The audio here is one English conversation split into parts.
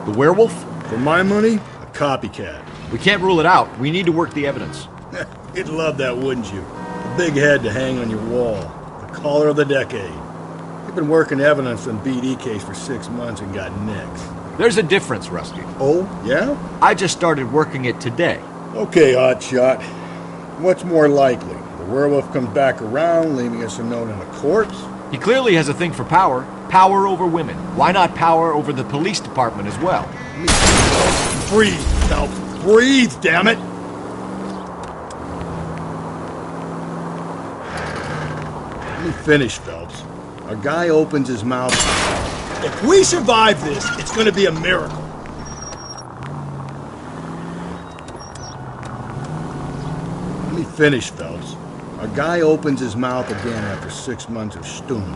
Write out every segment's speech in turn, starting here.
The werewolf? For my money, a copycat. We can't rule it out. We need to work the evidence. You'd love that, wouldn't you? A big head to hang on your wall. The caller of the decade. You've been working evidence on BD case for 6 months and got nicks. There's a difference, Rusty. Oh, yeah? I just started working it today. Okay, hotshot. What's more likely? The werewolf comes back around, leaving us a note in a corpse? He clearly has a thing for power. Power over women. Why not power over the police department as well? Breathe, Phelps. Breathe, damn it! Let me finish, Phelps. A guy opens his mouth. If we survive this, it's gonna be a miracle. Let me finish, Phelps. A guy opens his mouth again after 6 months of stewing.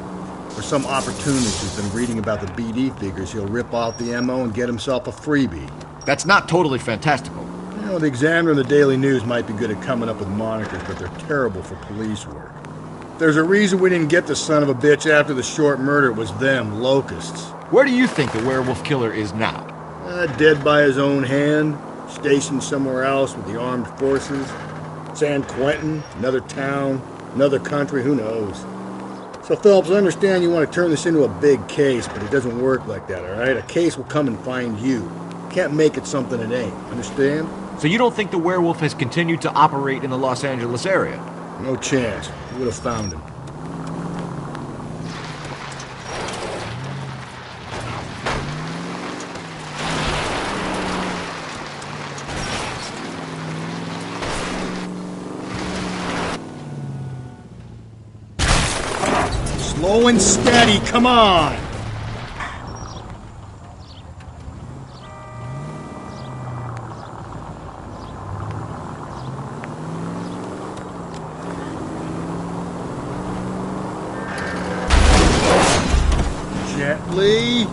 For some opportunist who's been reading about the BD figures, he'll rip off the MO and get himself a freebie. That's not totally fantastical. You know, the Examiner and the Daily News might be good at coming up with monikers, but they're terrible for police work. There's a reason we didn't get the son of a bitch after the short murder. It was them, locusts. Where do you think the werewolf killer is now? Dead by his own hand, stationed somewhere else with the armed forces. San Quentin, another town, another country, who knows? So, Phelps, I understand you want to turn this into a big case, but it doesn't work like that, all right? A case will come and find you. Can't make it something it ain't, understand? So you don't think the werewolf has continued to operate in the Los Angeles area? No chance. You would have found him. Slow and steady, come on! Gently.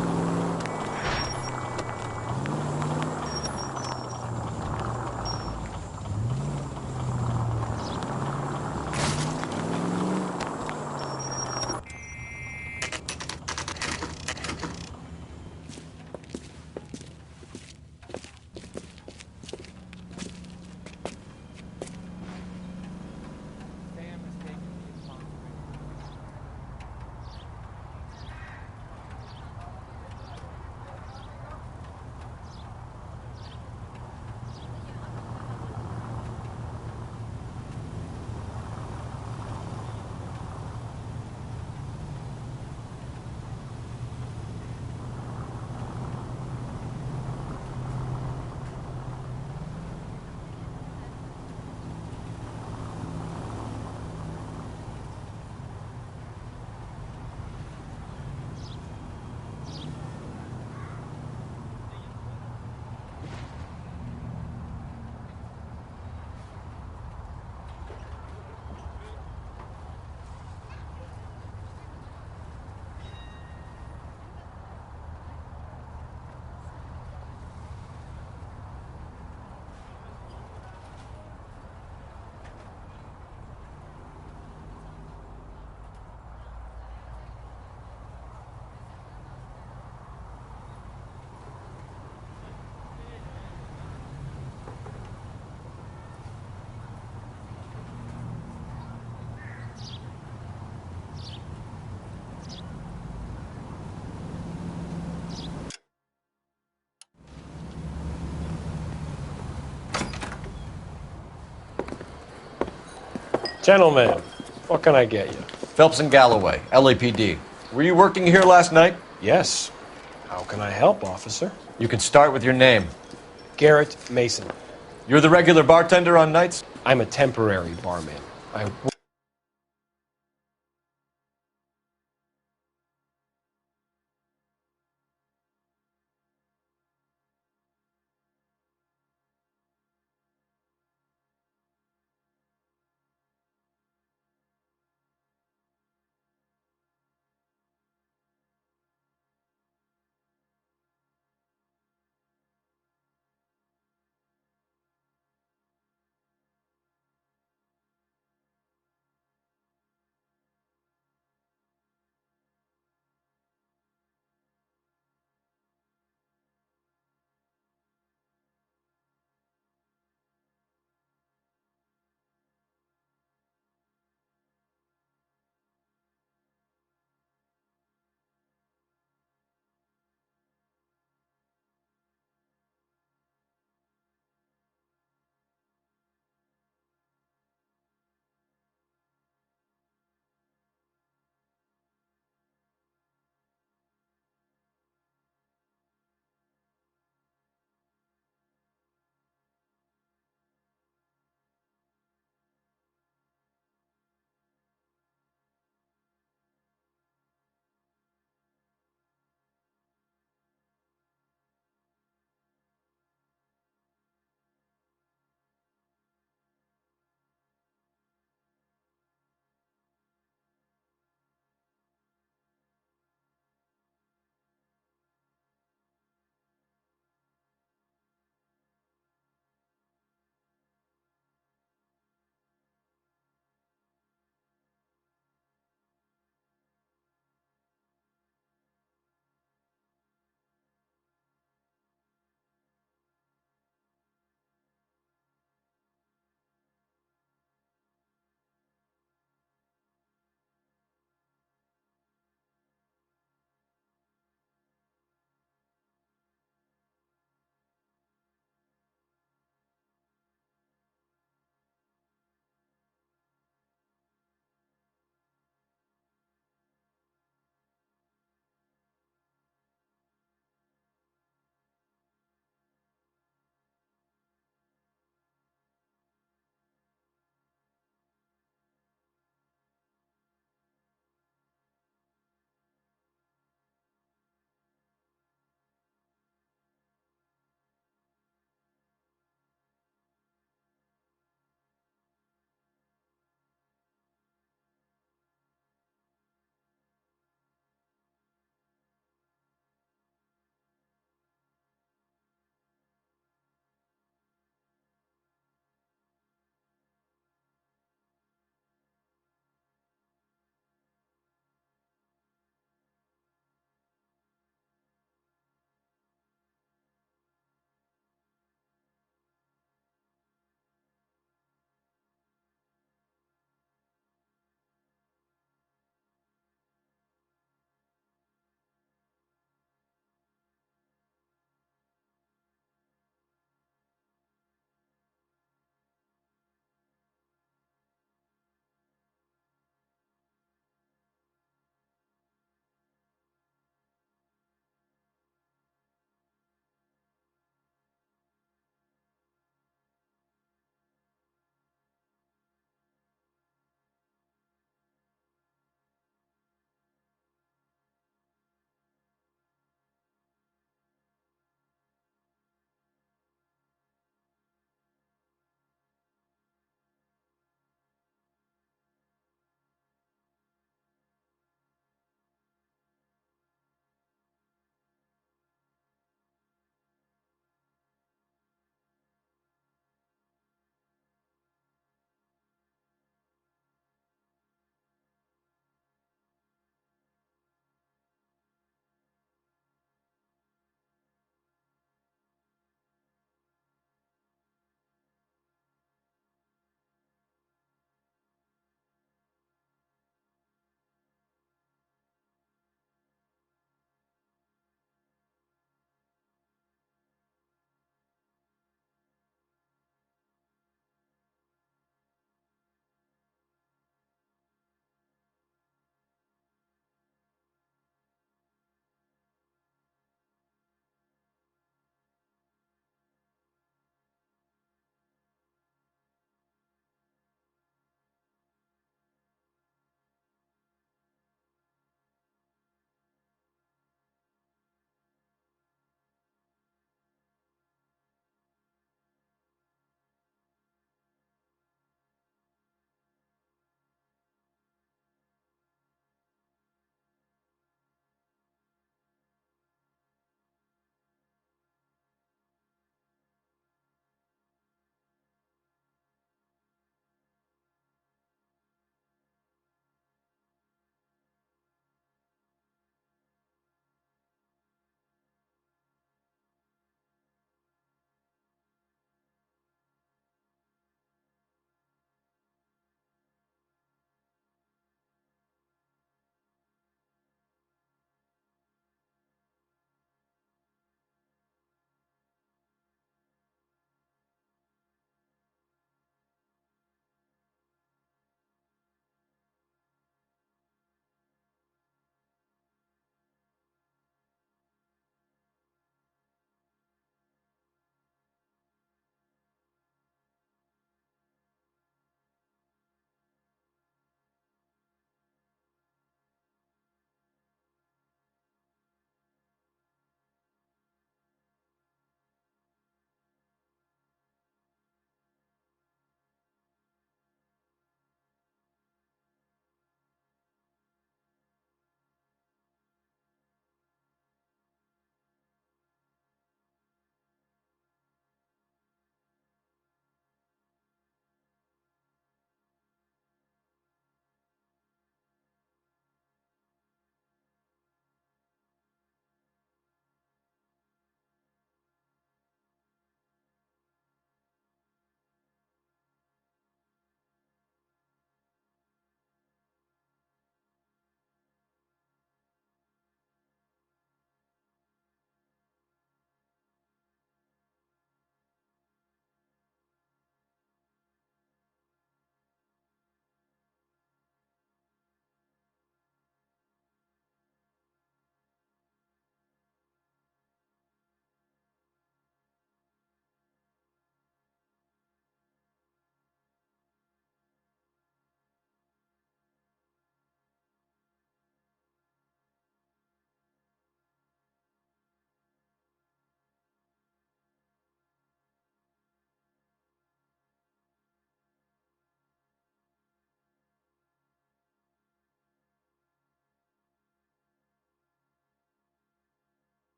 Gentlemen, what can I get you? Phelps and Galloway, LAPD. Were you working here last night? Yes. How can I help, officer? You can start with your name. Garrett Mason. You're the regular bartender on nights? I'm a temporary barman.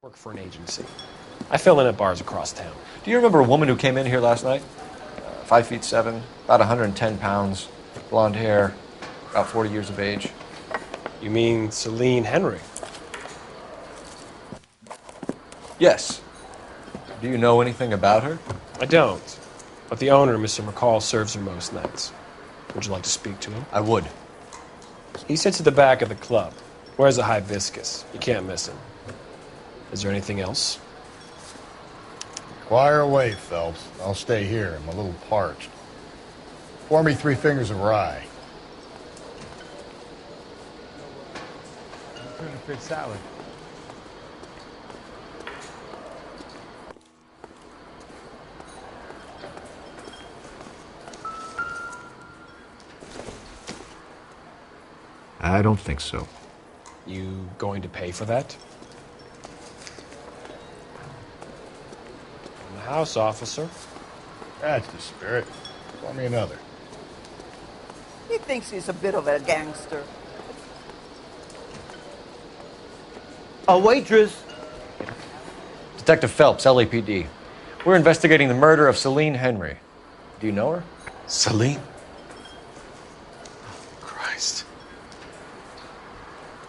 Work for an agency. I fill in at bars across town. Do you remember a woman who came in here last night? 5'7", about 110 pounds, blonde hair, about 40 years of age. You mean Celine Henry? Yes. Do you know anything about her? I don't. But the owner, Mr. McCall, serves her most nights. Would you like to speak to him? I would. He sits at the back of the club. Wears a hibiscus. You can't miss him. Is there anything else? Fire away, Phelps. I'll stay here. I'm a little parched. Pour me 3 fingers of rye. Tuna fish salad. I don't think so. You going to pay for that? In the house, officer. That's the spirit. Pour me another. He thinks he's a bit of a gangster. A waitress. Detective Phelps, LAPD. We're investigating the murder of Celine Henry. Do you know her? Celine? Oh, Christ.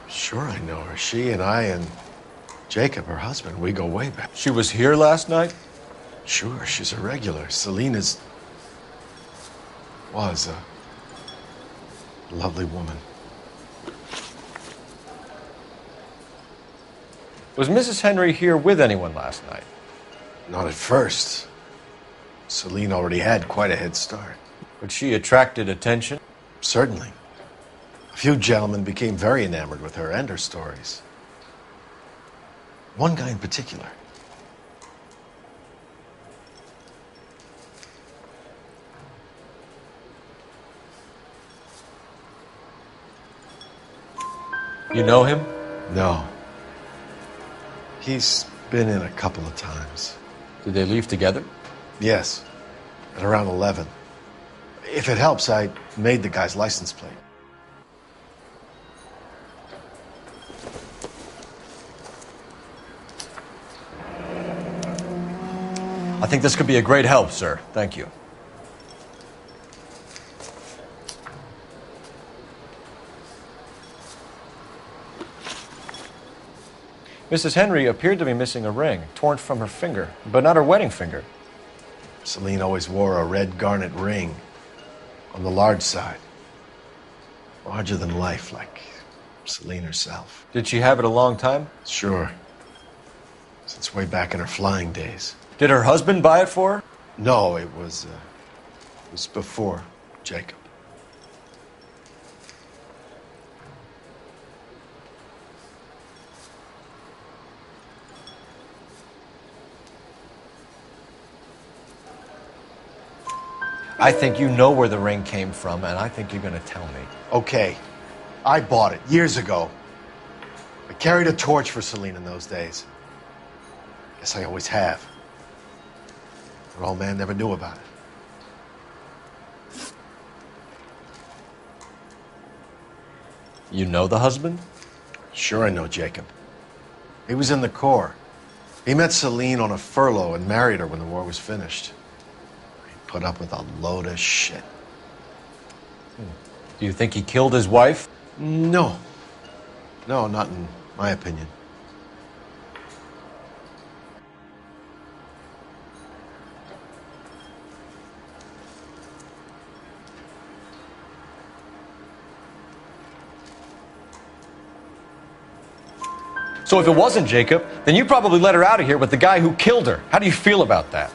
Sure I know her. She and I and Jacob, her husband, we go way back. She was here last night? Sure, she's a regular. Celine was a lovely woman. Was Mrs. Henry here with anyone last night? Not at first. Celine already had quite a head start. But she attracted attention? Certainly. A few gentlemen became very enamored with her and her stories. One guy in particular. You know him? No. He's been in a couple of times. Did they leave together? Yes, at around 11. If it helps, I made the guy's license plate. I think this could be a great help, sir. Thank you. Mrs. Henry appeared to be missing a ring, torn from her finger, but not her wedding finger. Celine always wore a red garnet ring on the large side. Larger than life, like Celine herself. Did she have it a long time? Sure. Since way back in her flying days. Did her husband buy it for her? No, it was before Jacob. I think you know where the ring came from, and I think you're going to tell me. Okay, I bought it years ago. I carried a torch for Celine in those days. Guess I always have. Her old man never knew about it. You know the husband? Sure I know Jacob. He was in the Corps. He met Celine on a furlough and married her when the war was finished. He put up with a load of shit. Do you think he killed his wife? No. No, not in my opinion. So if it wasn't Jacob, then you probably let her out of here with the guy who killed her. How do you feel about that?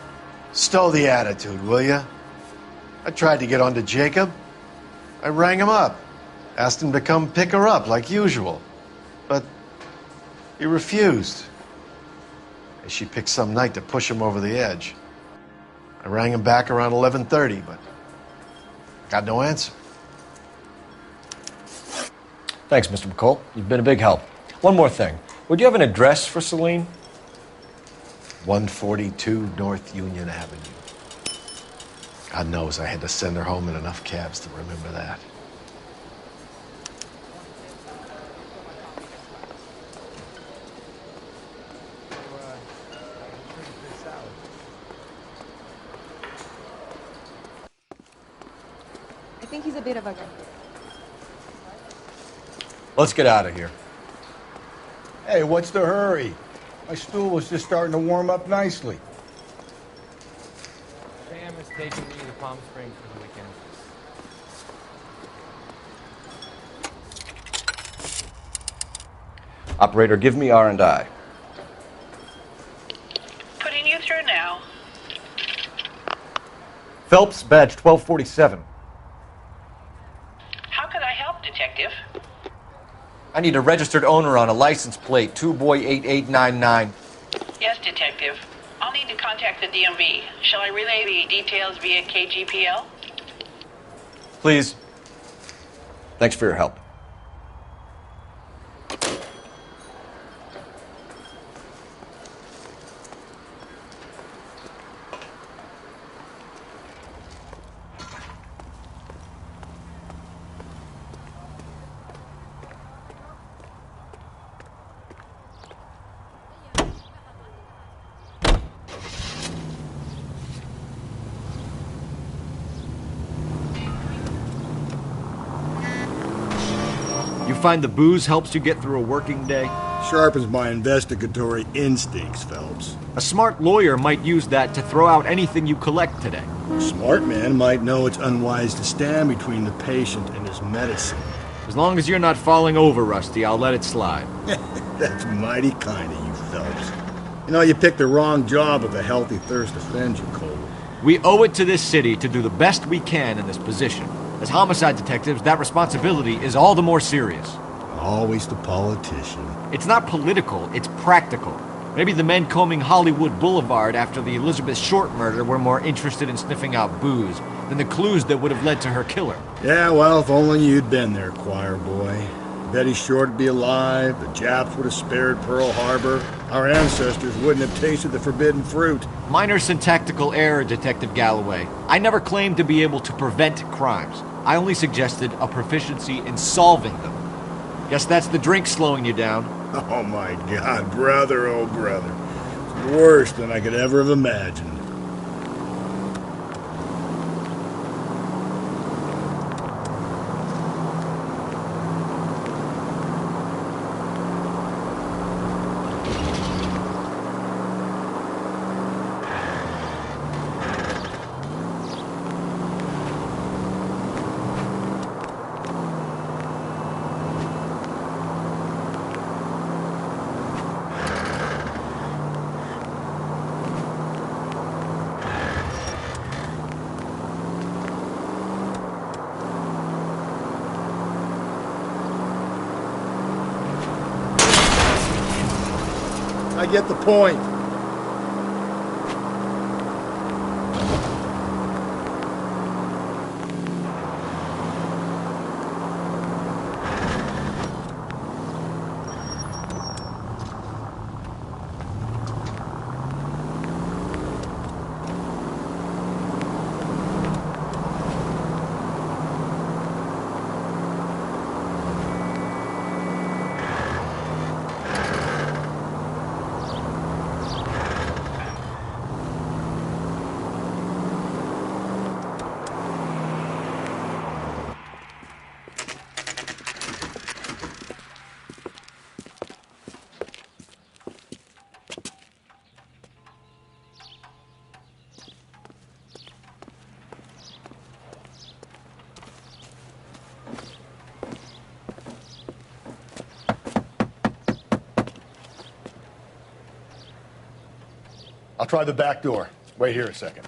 Stow the attitude, will ya? I tried to get onto Jacob. I rang him up. Asked him to come pick her up like usual. But he refused. She picked some night to push him over the edge. I rang him back around 11:30, but got no answer. Thanks, Mr. McCall. You've been a big help. One more thing. Would you have an address for Celine? 142 North Union Avenue. God knows I had to send her home in enough cabs to remember that. think he's a bit of a guy. Let's get out of here. Hey, what's the hurry? My stool was just starting to warm up nicely. Sam is taking me to Palm Springs for the weekend. Operator, give me R&I. Putting you through now. Phelps, badge 1247. How could I help, Detective? I need a registered owner on a license plate, 2boy8899. Yes, Detective. I'll need to contact the DMV. Shall I relay the details via KGPL? Please. Thanks for your help. You find the booze helps you get through a working day? Sharpens my investigatory instincts, Phelps. A smart lawyer might use that to throw out anything you collect today. A smart man might know it's unwise to stand between the patient and his medicine. As long as you're not falling over, Rusty, I'll let it slide. That's mighty kind of you, Phelps. You know, you picked the wrong job if a healthy thirst offends you, Cole. We owe it to this city to do the best we can in this position. As homicide detectives, that responsibility is all the more serious. Always the politician. It's not political, it's practical. Maybe the men combing Hollywood Boulevard after the Elizabeth Short murder were more interested in sniffing out booze than the clues that would have led to her killer. Yeah, well, if only you'd been there, choir boy. Betty Short would be alive, the Japs would have spared Pearl Harbor, our ancestors wouldn't have tasted the forbidden fruit. Minor syntactical error, Detective Galloway. I never claimed to be able to prevent crimes. I only suggested a proficiency in solving them. Guess that's the drink slowing you down. Oh my God, brother, oh brother. It's worse than I could ever have imagined. I get the point. I'll try the back door. Wait here a second.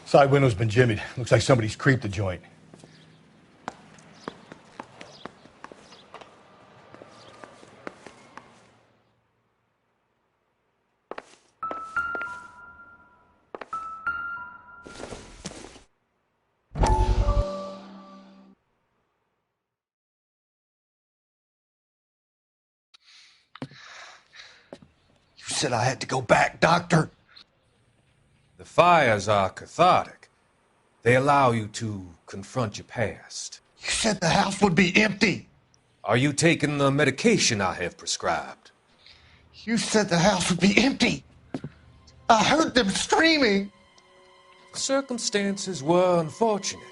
Side window's been jimmied. Looks like somebody's creeped the joint. You said I had to go back, Doctor. The fires are cathartic. They allow you to confront your past. You said the house would be empty. Are you taking the medication I have prescribed? You said the house would be empty. I heard them screaming. Circumstances were unfortunate.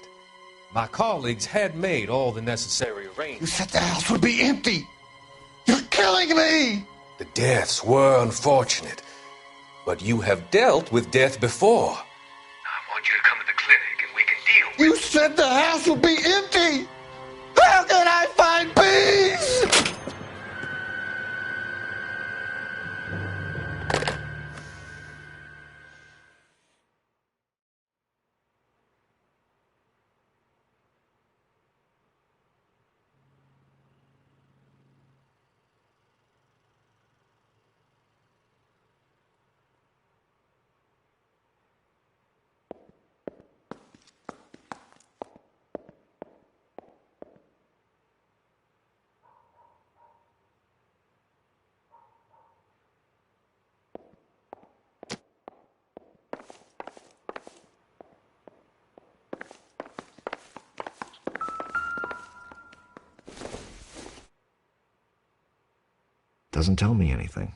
My colleagues had made all the necessary arrangements. You said the house would be empty. You're killing me. The deaths were unfortunate, but you have dealt with death before. I want you to come to the clinic and we can deal with it. You said the house would be empty. How can I find peace? Doesn't tell me anything.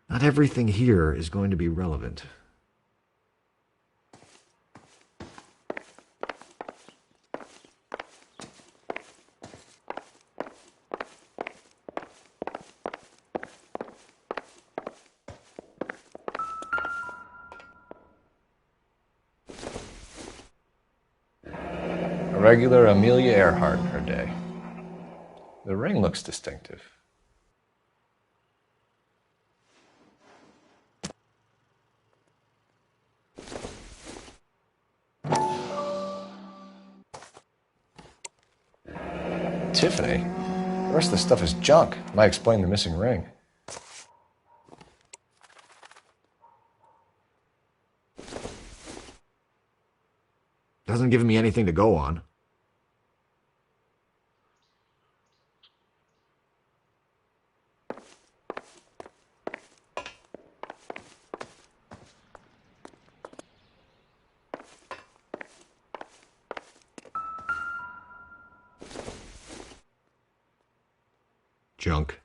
Not everything here is going to be relevant. A regular Amelia Earhart in her day. The ring looks distinctive. Tiffany? The rest of the stuff is junk. Might explain the missing ring. Doesn't give me anything to go on. Junk.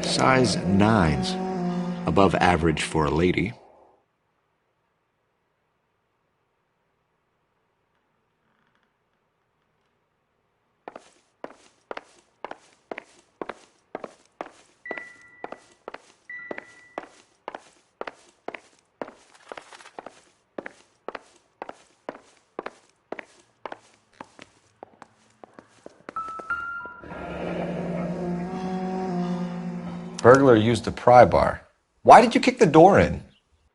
Size 9s. Above average for a lady. Burglar used a pry bar. Why did you kick the door in?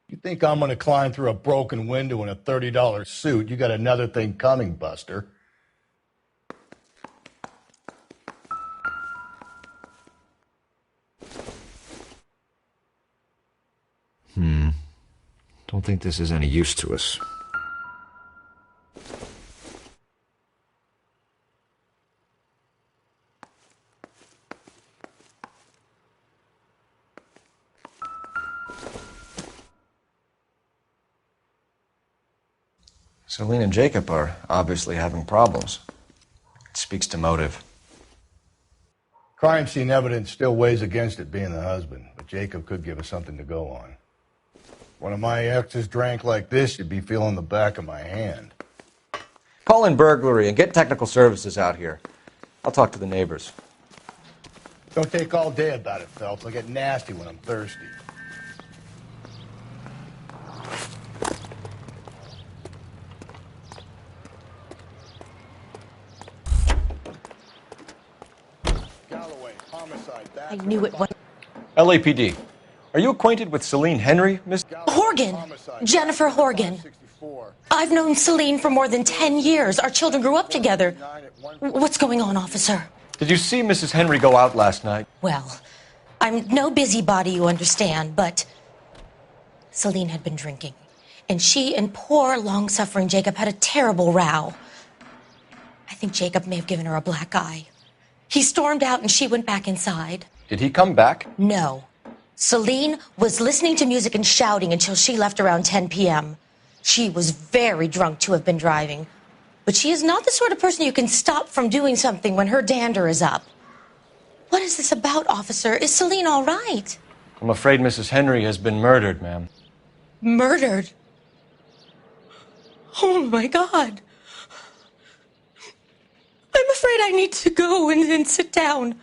You think I'm going to climb through a broken window in a $30 suit? You got another thing coming, Buster. Don't think this is any use to us. Celine and Jacob are obviously having problems. It speaks to motive. Crime scene evidence still weighs against it being the husband, but Jacob could give us something to go on. One of my exes drank like this, you'd be feeling the back of my hand. Call in burglary and get technical services out here. I'll talk to the neighbors. Don't take all day about it, Phelps. I get nasty when I'm thirsty. Galloway, homicide. I knew it was. LAPD. Are you acquainted with Celine Henry, Miss? Horgan. Jennifer Horgan. I've known Celine for more than 10 years. Our children grew up together. What's going on, officer? Did you see Mrs. Henry go out last night? Well, I'm no busybody, you understand, but Celine had been drinking. And she and poor, long-suffering Jacob had a terrible row. I think Jacob may have given her a black eye. He stormed out and she went back inside. Did he come back? No. Celine was listening to music and shouting until she left around 10 p.m. She was very drunk to have been driving. But she is not the sort of person you can stop from doing something when her dander is up. What is this about, officer? Is Celine all right? I'm afraid Mrs. Henry has been murdered, ma'am. Murdered? Oh, my God. I'm afraid I need to go and sit down.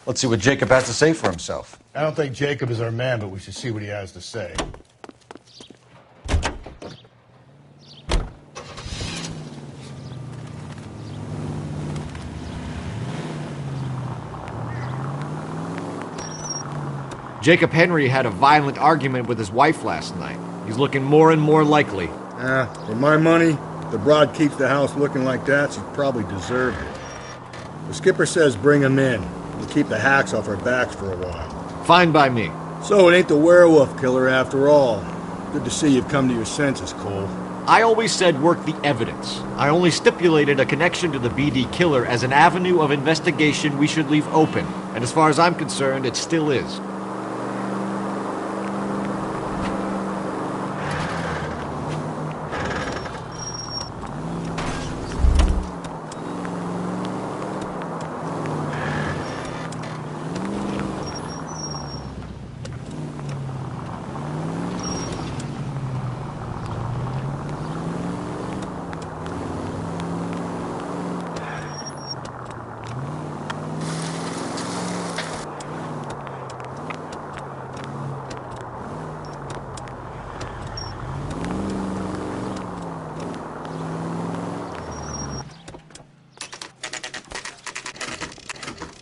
Let's see what Jacob has to say for himself. I don't think Jacob is our man, but we should see what he has to say. Jacob Henry had a violent argument with his wife last night. He's looking more and more likely. For my money, if the broad keeps the house looking like that, she probably deserved it. The skipper says bring him in. We'll keep the hacks off our backs for a while. Fine by me. So it ain't the werewolf killer after all. Good to see you've come to your senses, Cole. I always said work the evidence. I only stipulated a connection to the BD killer as an avenue of investigation we should leave open. And as far as I'm concerned, it still is.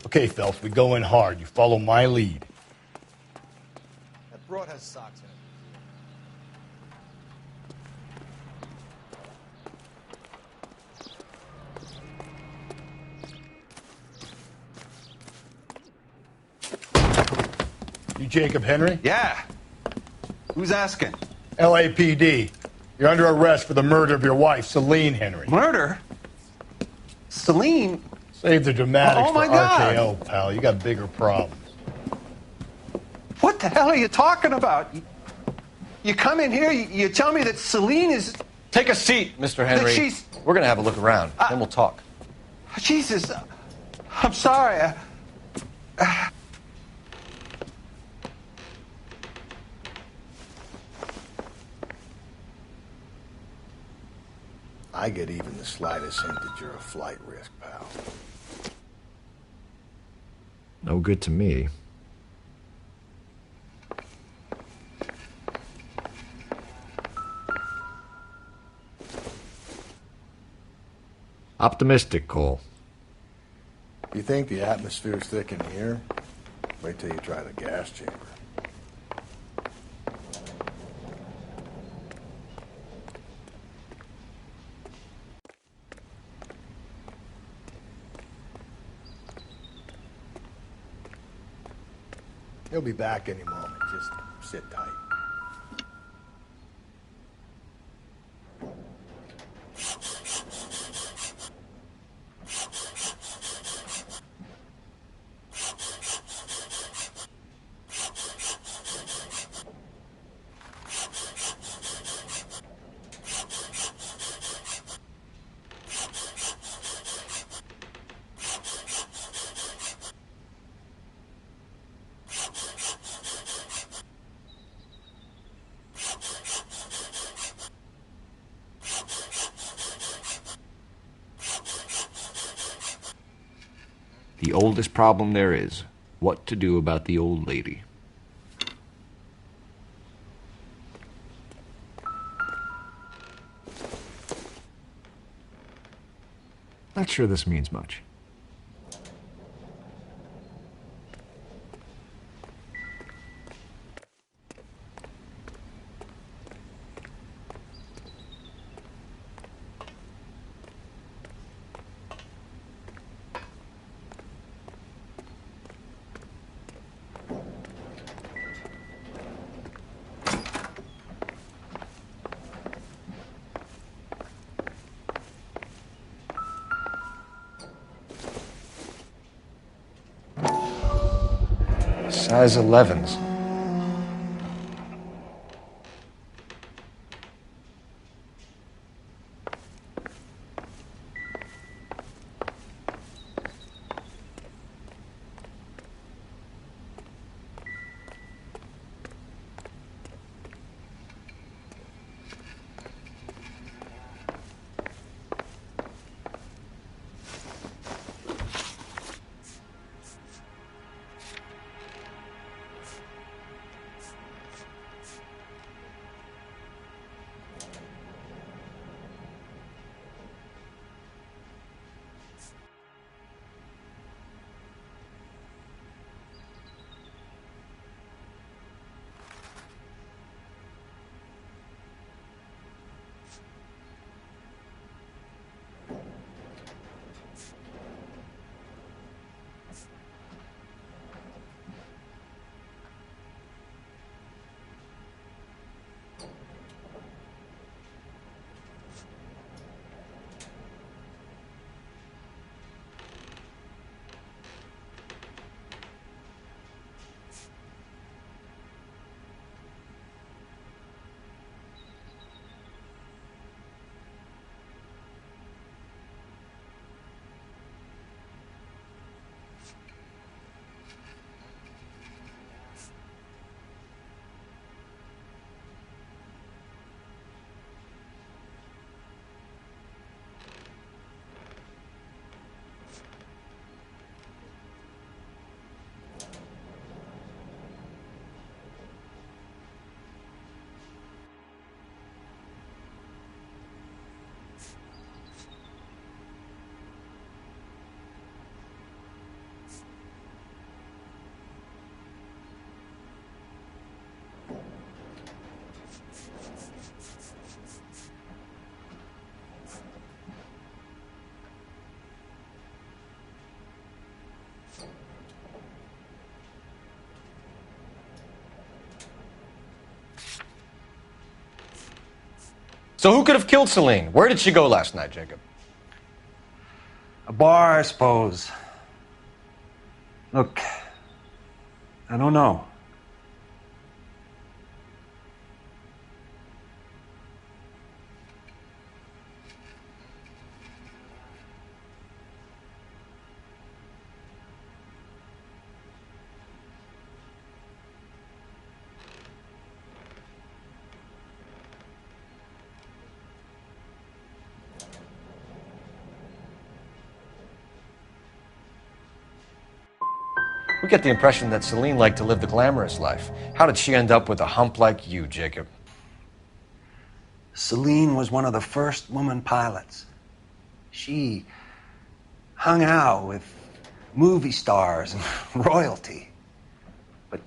Okay, Phelps, we go in hard. You follow my lead. That broad has socks in You Jacob Henry? Yeah. Who's asking? LAPD. You're under arrest for the murder of your wife, Celine Henry. Murder? Celine? Save the dramatics Oh, my for God. RKO, pal. You got bigger problems. What the hell are you talking about? You come in here, you tell me that Celine is... Take a seat, Mr. Henry. she's- We're going to have a look around, then we'll talk. Jesus, I'm sorry. I get even the slightest hint that you're a flight risk, pal. No good to me. Optimistic, Cole. You think the atmosphere's thick in here? Wait till you try the gas chamber. He'll be back any moment. Just sit tight. The oldest problem there is, what to do about the old lady. Not sure this means much. Size 11s. So who could have killed Celine? Where did she go last night, Jacob? A bar, I suppose. Look, I don't know. We get the impression that Celine liked to live the glamorous life. How did she end up with a hump like you, Jacob? Celine was one of the first woman pilots. She hung out with movie stars and royalty. But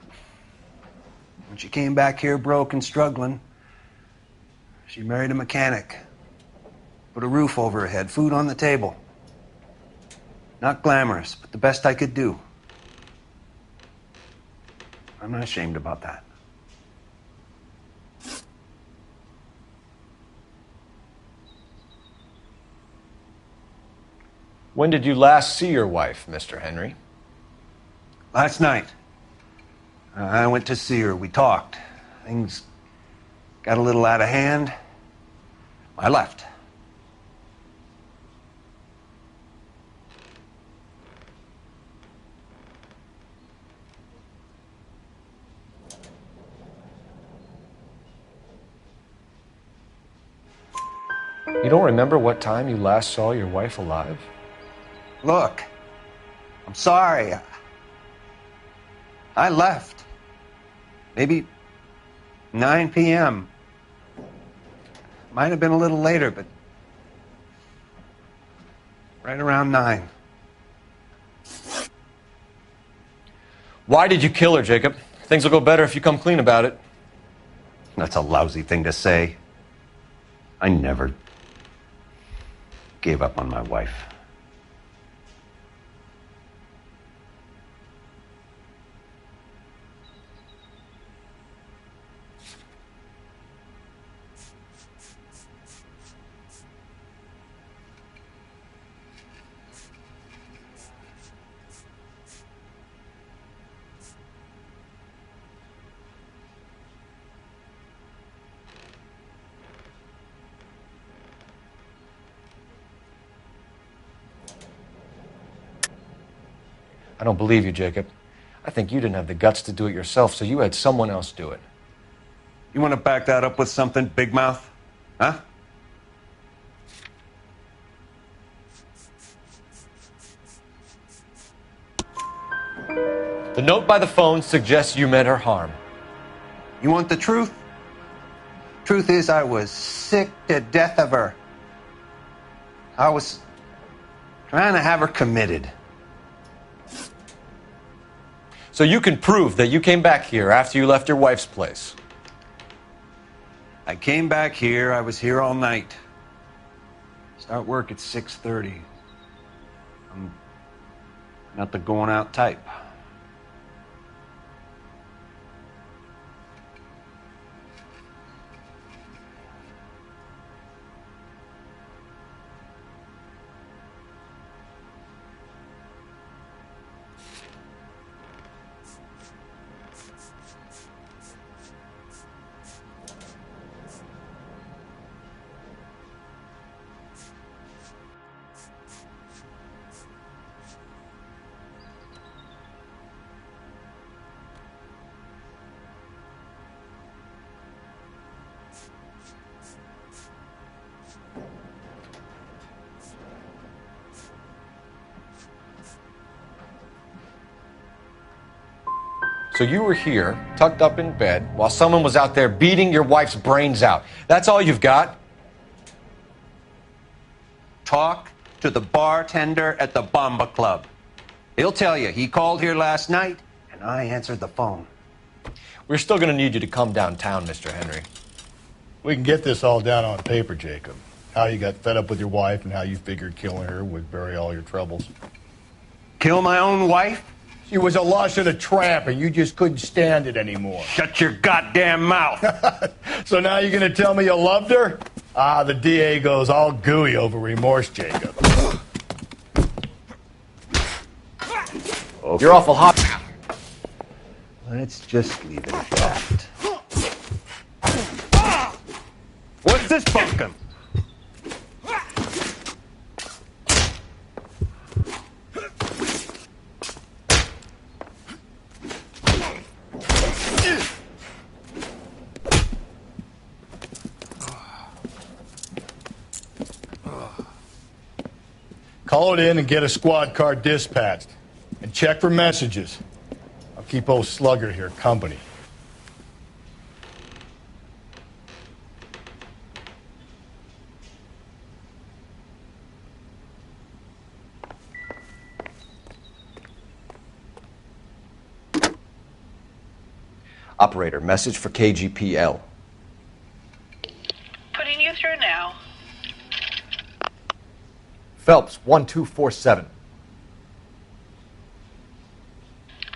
when she came back here broke and struggling, she married a mechanic. Put a roof over her head, food on the table. Not glamorous, but the best I could do. I'm not ashamed about that. When did you last see your wife, Mr. Henry? Last night. I went to see her. We talked. Things got a little out of hand. I left. You don't remember what time you last saw your wife alive? Look, I'm sorry. I left. Maybe 9 p.m. Might have been a little later, but right around 9. Why did you kill her, Jacob? Things will go better if you come clean about it. That's a lousy thing to say. I never gave up on my wife. I don't believe you, Jacob. I think you didn't have the guts to do it yourself, so you had someone else do it. You want to back that up with something, Big Mouth? Huh? The note by the phone suggests you meant her harm. You want the truth? Truth is, I was sick to death of her. I was trying to have her committed. So you can prove that you came back here after you left your wife's place. I came back here. I was here all night. Start work at 6:30. I'm not the going out type. So you were here, tucked up in bed, while someone was out there beating your wife's brains out. That's all you've got? Talk to the bartender at the Bomba Club. He'll tell you he called here last night, and I answered the phone. We're still going to need you to come downtown, Mr. Henry. We can get this all down on paper, Jacob. How you got fed up with your wife and how you figured killing her would bury all your troubles. Kill my own wife? She was a lush and a tramp, and you just couldn't stand it anymore. Shut your goddamn mouth. So now you're going to tell me you loved her? The DA goes all gooey over remorse, Jacob. You're awful hot. Let's just leave it at that. What's this bunkum? Call it in and get a squad car dispatched. And check for messages. I'll keep old Slugger here company. Operator, message for KGPL. Putting you through now. Phelps, 1247.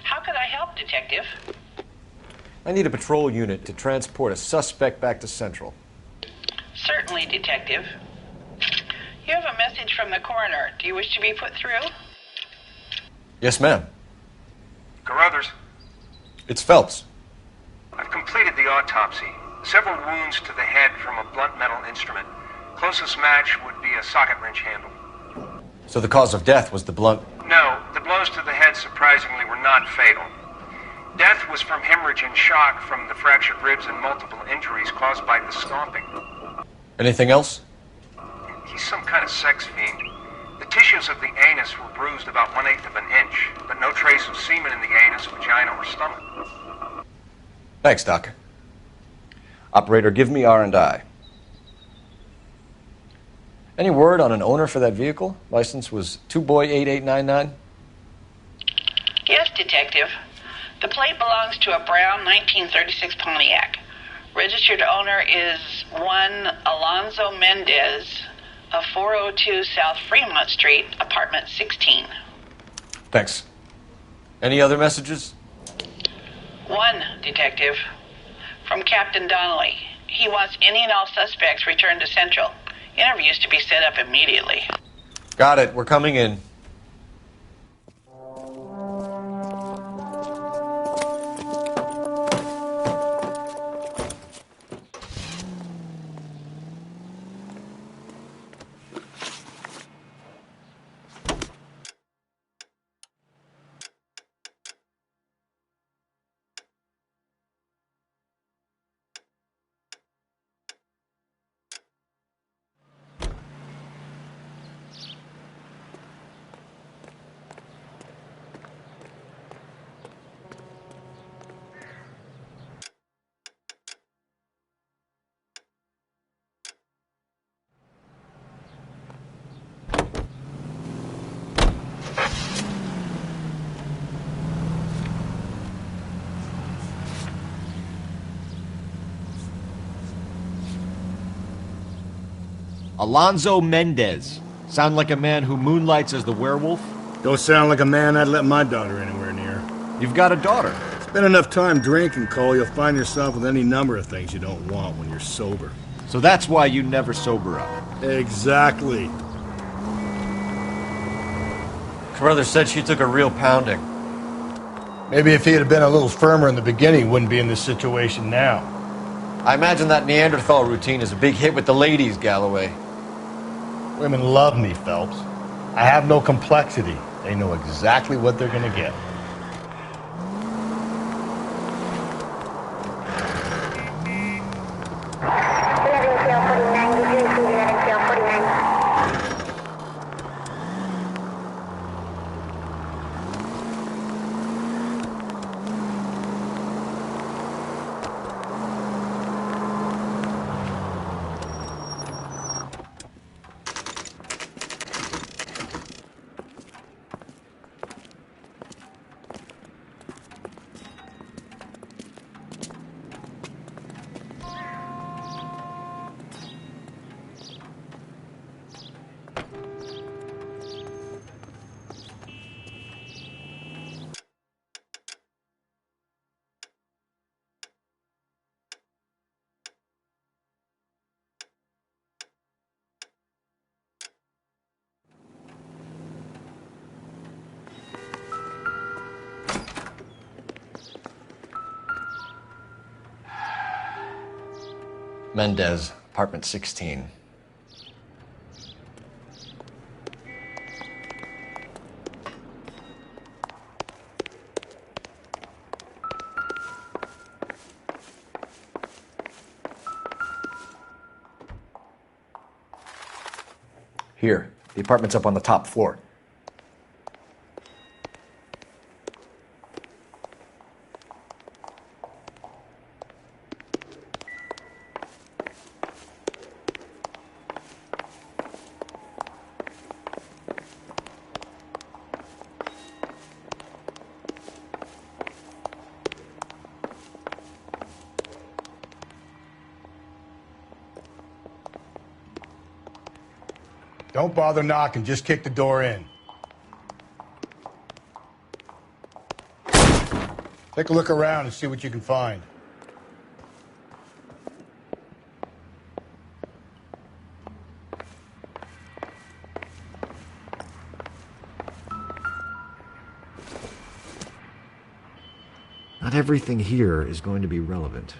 How could I help, Detective? I need a patrol unit to transport a suspect back to Central. Certainly, Detective. You have a message from the coroner. Do you wish to be put through? Yes, ma'am. Carruthers, It's Phelps. I've completed the autopsy. Several wounds to the head from a blunt metal instrument. Closest match would be a socket wrench handle. So the cause of death was the blunt. No, the blows to the head surprisingly were not fatal. Death was from hemorrhage and shock from the fractured ribs and multiple injuries caused by the stomping. Anything else? He's some kind of sex fiend. The tissues of the anus were bruised about 1/8 of an inch, but no trace of semen in the anus, vagina, or stomach. Thanks, Doc. Operator, give me R&I. Any word on an owner for that vehicle? License was 2boy8899. Yes, Detective. The plate belongs to a brown 1936 Pontiac. Registered owner is one Alonzo Mendez of 402 South Fremont Street, apartment 16. Thanks. Any other messages? One, Detective. From Captain Donnelly. He wants any and all suspects returned to Central. Interviews to be set up immediately. Got it. We're coming in. Alonzo Mendez. Sound like a man who moonlights as the werewolf? Don't sound like a man I'd let my daughter anywhere near. You've got a daughter. Spend enough time drinking, Cole, you'll find yourself with any number of things you don't want when you're sober. So that's why you never sober up. Exactly. Carruthers said she took a real pounding. Maybe if he had been a little firmer in the beginning, he wouldn't be in this situation now. I imagine that Neanderthal routine is a big hit with the ladies, Galloway. Women love me, Phelps. I have no complexity. They know exactly what they're gonna get. Mendez, apartment 16. Here, the apartment's up on the top floor. Don't bother knocking, just kick the door in. Take a look around and see what you can find. Not everything here is going to be relevant.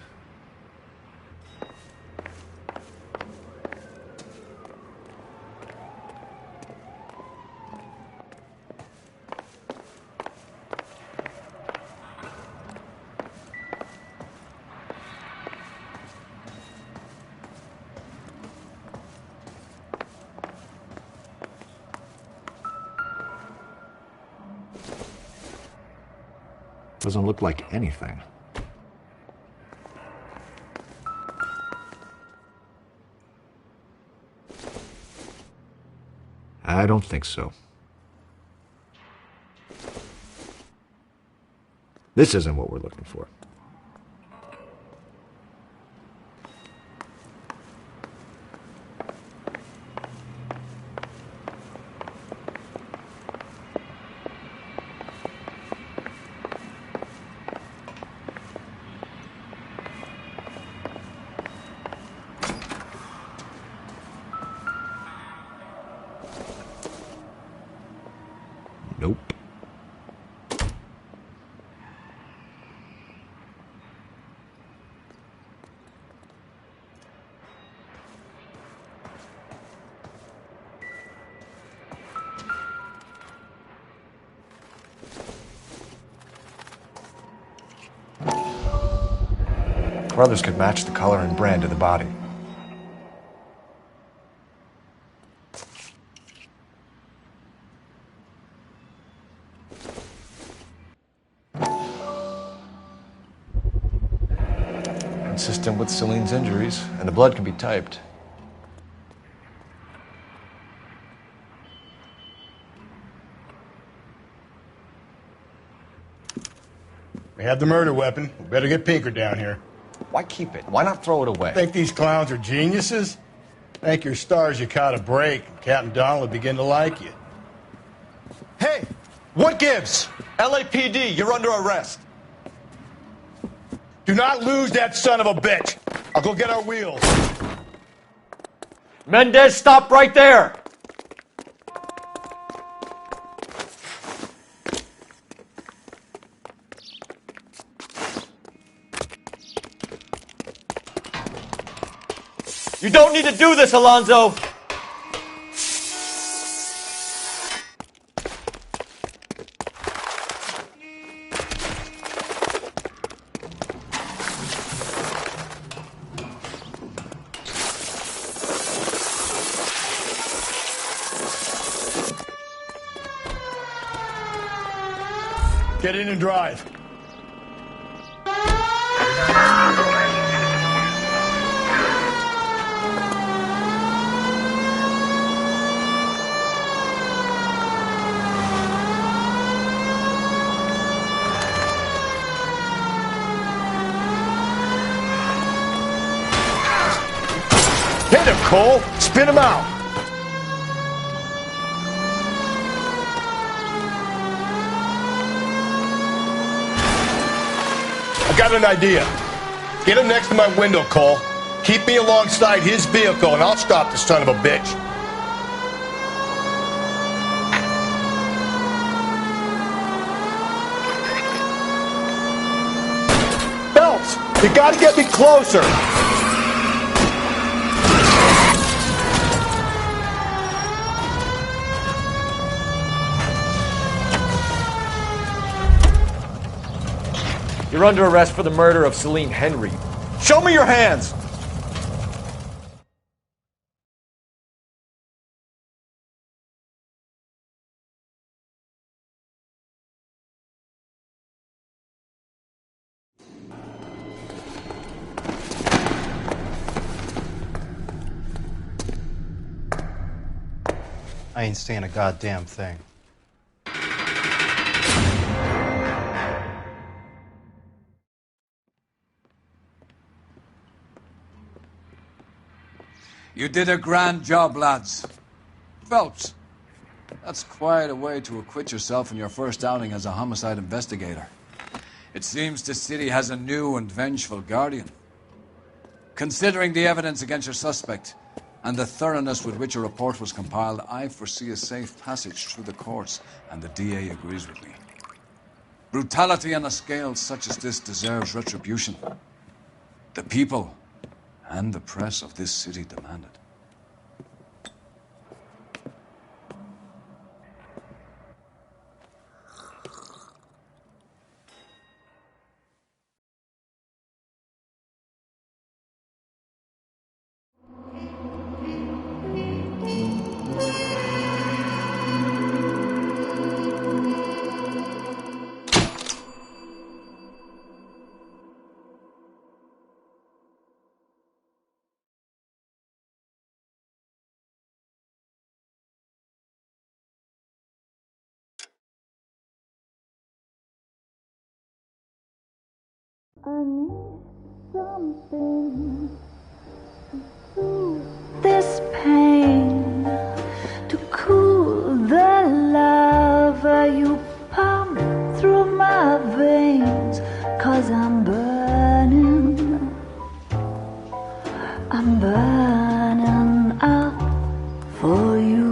Doesn't look like anything. I don't think so. This isn't what we're looking for. Nope. Brothers could match the color and brand of the body. Consistent with Celine's injuries, and the blood can be typed. We have the murder weapon. We better get Pinker down here. Why keep it? Why not throw it away? Think these clowns are geniuses? Thank your stars you caught a break. Captain Donald will begin to like you. Hey! What gives? LAPD, you're under arrest. Do not lose that son of a bitch. I'll go get our wheels. Mendez, stop right there! You don't need to do this, Alonzo! Get in and drive. Hit him, Cole. Spin him out. I got an idea. Get him next to my window, Cole. Keep me alongside his vehicle, and I'll stop the son of a bitch. Phelps, you gotta get me closer. You're under arrest for the murder of Celine Henry. Show me your hands! I ain't saying a goddamn thing. You did a grand job, lads. Phelps, that's quite a way to acquit yourself in your first outing as a homicide investigator. It seems the city has a new and vengeful guardian. Considering the evidence against your suspect and the thoroughness with which a report was compiled, I foresee a safe passage through the courts, and the DA agrees with me. Brutality on a scale such as this deserves retribution. The people and the press of this city demand it. I need something to soothe this pain, to cool the lava you pump through my veins, 'cause I'm burning up for you.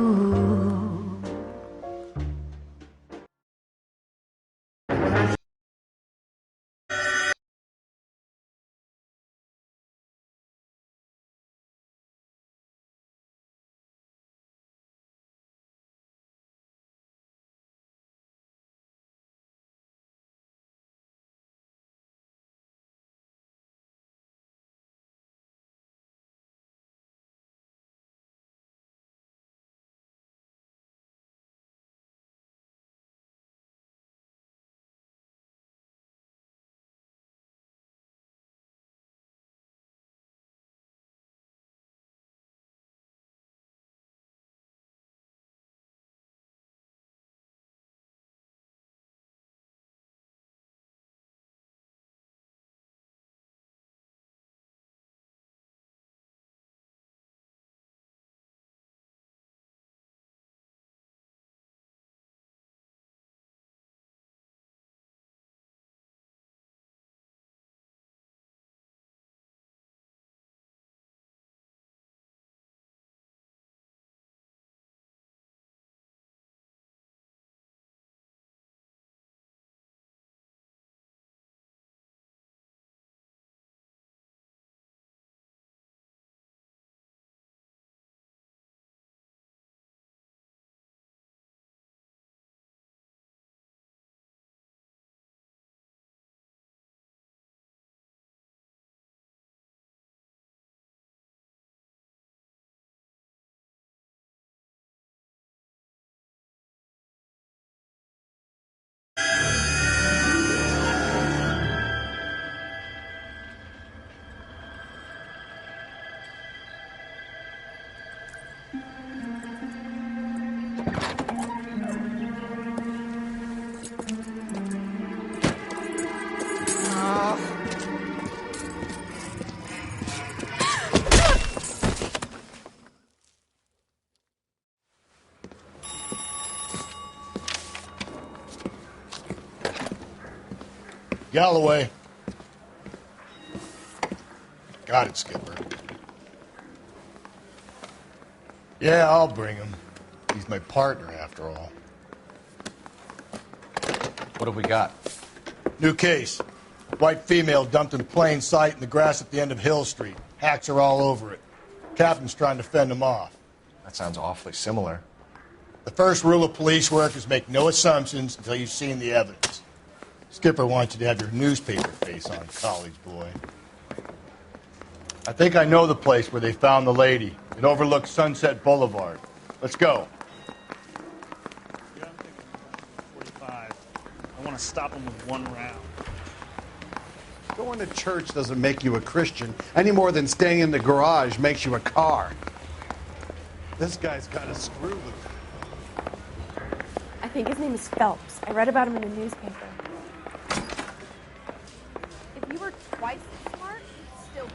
Galloway. Got it, Skipper. Yeah, I'll bring him. He's my partner, after all. What have we got? New case. White female dumped in plain sight in the grass at the end of Hill Street. Hacks are all over it. Captain's trying to fend them off. That sounds awfully similar. The first rule of police work is make no assumptions until you've seen the evidence. Skipper wants you to have your newspaper face on, college boy. I think I know the place where they found the lady. It overlooks Sunset Boulevard. Let's go. Yeah, I'm thinking 45. I want to stop him with one round. Going to church doesn't make you a Christian any more than staying in the garage makes you a car. This guy's got a screw loose. I think his name is Phelps. I read about him in the newspaper. If you were twice as smart, you'd still be